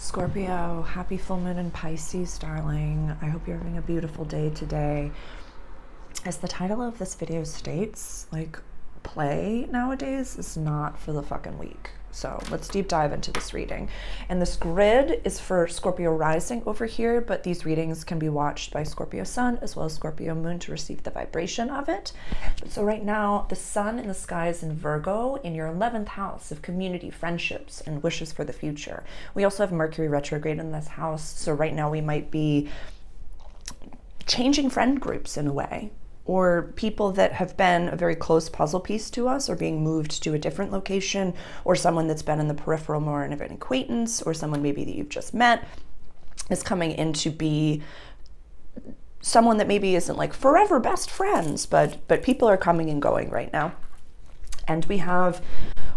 Scorpio, happy full moon in Pisces, darling. I hope you're having a beautiful day today. As the title of this video states, play nowadays is not for the fucking weak. So let's deep dive into this reading. And this grid is for Scorpio rising over here, but these readings can be watched by Scorpio sun as well as Scorpio moon to receive the vibration of it. So right now, the sun in the sky is in Virgo in your 11th house of community, friendships, and wishes for the future. We also have Mercury retrograde in this house. So right now we might be changing friend groups in a way, or people that have been a very close puzzle piece to us are being moved to a different location, or someone that's been in the peripheral more of an acquaintance, or someone maybe that you've just met is coming in to be someone that maybe isn't like forever best friends, but people are coming and going right now. And we have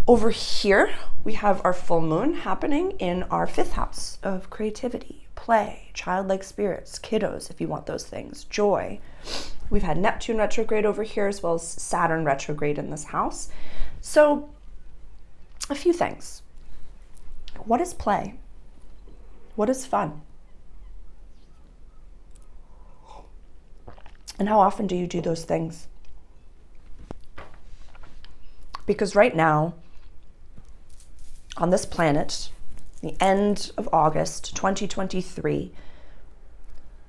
over here, we have our full moon happening in our 5th house of creativity, play, childlike spirits, kiddos, if you want those things, joy. We've had Neptune retrograde over here as well as Saturn retrograde in this house. So a few things. What is play? What is fun? And how often do you do those things? Because right now, on this planet, the end of August 2023,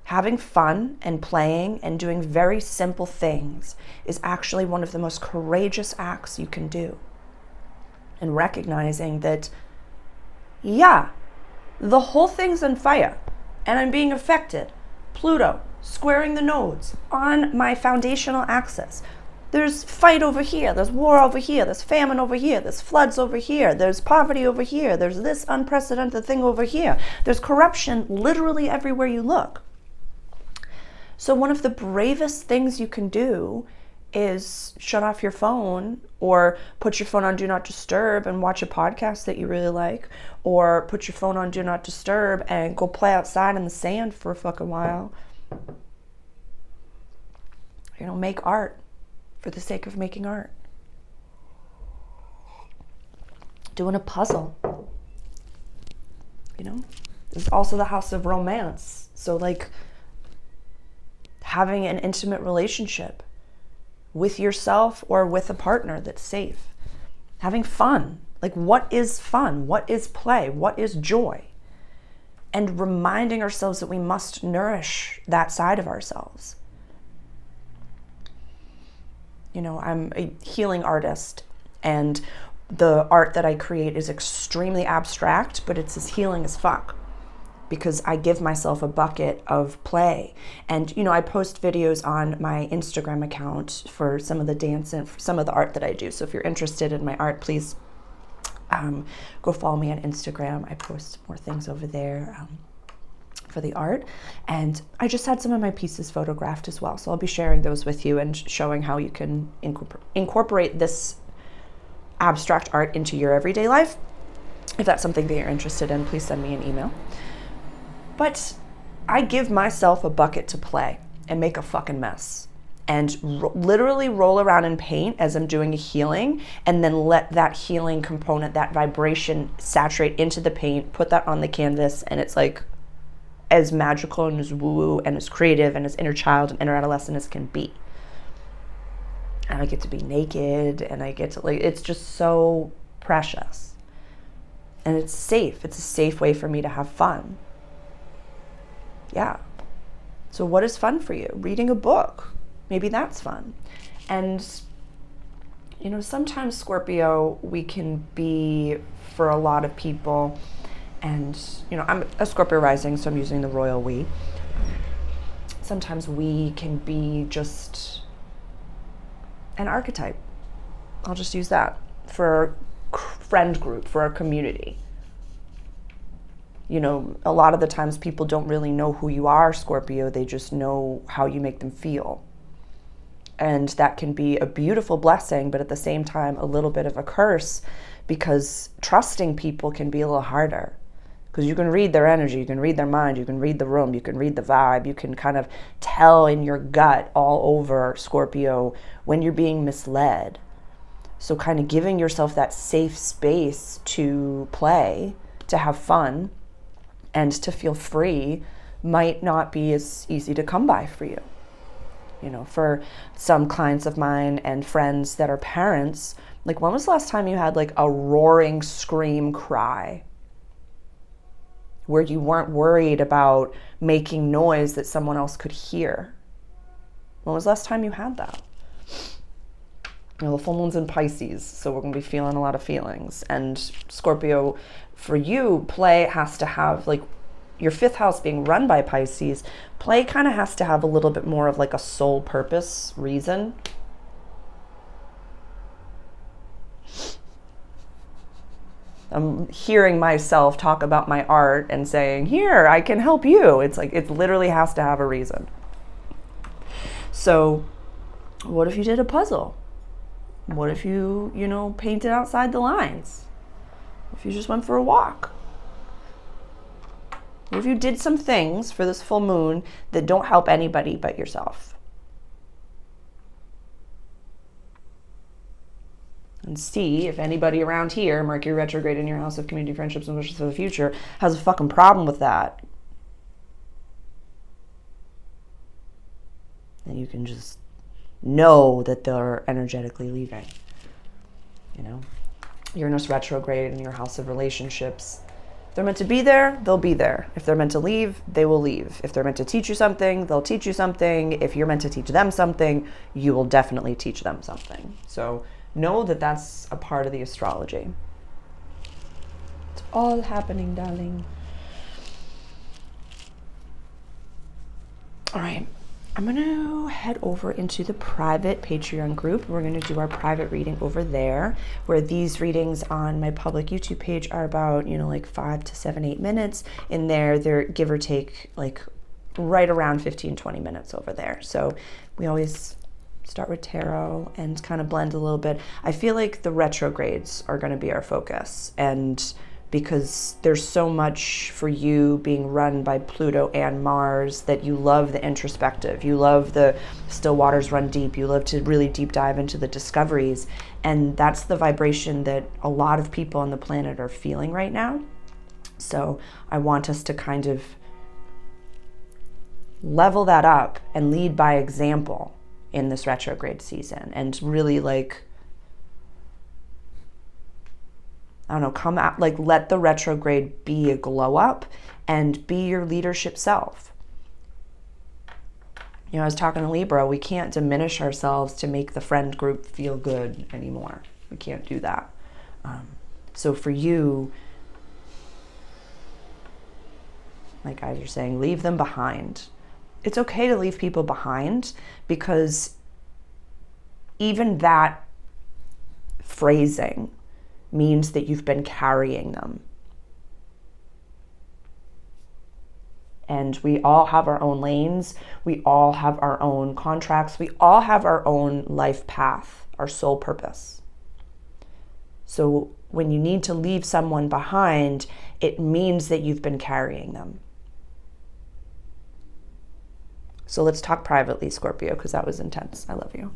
having fun and playing and doing very simple things is actually one of the most courageous acts you can do. And recognizing that, yeah, the whole thing's on fire and I'm being affected. Pluto squaring the nodes on my foundational axis. There's fight over here, there's war over here, there's famine over here, there's floods over here, there's poverty over here, there's this unprecedented thing over here. There's corruption literally everywhere you look. So one of the bravest things you can do is shut off your phone, or put your phone on do not disturb and watch a podcast that you really like, or put your phone on do not disturb and go play outside in the sand for a fucking while. Make art for the sake of making art. Doing a puzzle. This is also the house of romance. So having an intimate relationship with yourself or with a partner that's safe. Having fun. What is fun? What is play? What is joy? And reminding ourselves that we must nourish that side of ourselves. I'm a healing artist, and the art that I create is extremely abstract, but it's as healing as fuck. Because I give myself a bucket of play. And, I post videos on my Instagram account for some of the dance and for some of the art that I do. So if you're interested in my art, please go follow me on Instagram. I post more things over there for the art. And I just had some of my pieces photographed as well. So I'll be sharing those with you and showing how you can incorporate this abstract art into your everyday life. If that's something that you're interested in, please send me an email. But I give myself a bucket to play and make a fucking mess and literally roll around in paint as I'm doing a healing, and then let that healing component, that vibration, saturate into the paint, put that on the canvas, and it's as magical and as woo-woo and as creative and as inner child and inner adolescent as can be. And I get to be naked, and I get to it's just so precious. And it's safe. It's a safe way for me to have fun. Yeah. So what is fun for you? Reading a book. Maybe that's fun. And, sometimes Scorpio, we can be, for a lot of people, and, I'm a Scorpio rising, so I'm using the royal we. Sometimes we can be just an archetype. I'll just use that for a friend group, for a community. A lot of the times people don't really know who you are, Scorpio. They just know how you make them feel. And that can be a beautiful blessing, but at the same time, a little bit of a curse, because trusting people can be a little harder. Because you can read their energy, you can read their mind, you can read the room, you can read the vibe, you can kind of tell in your gut all over, Scorpio, when you're being misled. So kind of giving yourself that safe space to play, to have fun, And to feel free might not be as easy to come by for you. You know, for some clients of mine and friends that are parents, like, when was the last time you had like a roaring scream cry where you weren't worried about making noise that someone else could hear? When was the last time you had that? You know, the full moon's in Pisces, so we're going to be feeling a lot of feelings. And Scorpio, for you, play has to have, like, your fifth house being run by Pisces, play kind of has to have a little bit more of like a soul purpose reason. I'm hearing myself talk about my art and saying, here, I can help you. It's like, it literally has to have a reason. So what if you did a puzzle? What if you, you know, painted outside the lines? If you just went for a walk? What if you did some things for this full moon that don't help anybody but yourself? And see if anybody around here, Mercury retrograde in your house of community, friendships, and wishes for the future, has a fucking problem with that. And you can just know that they're energetically leaving. You know? Uranus retrograde in your house of relationships. If they're meant to be there, they'll be there. If they're meant to leave, they will leave. If they're meant to teach you something, they'll teach you something. If you're meant to teach them something, you will definitely teach them something. So know that that's a part of the astrology. It's all happening, darling. All right. I'm going to head over into the private Patreon group. We're going to do our private reading over there, where these readings on my public YouTube page are about, you know, like 5 to 7, 8 minutes. In there, they're give or take like right around 15, 20 minutes over there. So we always start with tarot and kind of blend a little bit. I feel like the retrogrades are going to be our focus, and because there's so much for you being run by Pluto and Mars that you love the introspective, you love the still waters run deep, you love to really deep dive into the discoveries, and that's the vibration that a lot of people on the planet are feeling right now. So I want us to kind of level that up and lead by example in this retrograde season, and really, like, I don't know, come out, like, let the retrograde be a glow up and be your leadership self. You know, I was talking to Libra, we can't diminish ourselves to make the friend group feel good anymore. We can't do that. So for you, like I was saying, leave them behind. It's okay to leave people behind, because even that phrasing means that you've been carrying them. And we all have our own lanes. We all have our own contracts. We all have our own life path, our soul purpose. So when you need to leave someone behind, it means that you've been carrying them. So let's talk privately, Scorpio, because that was intense. I love you.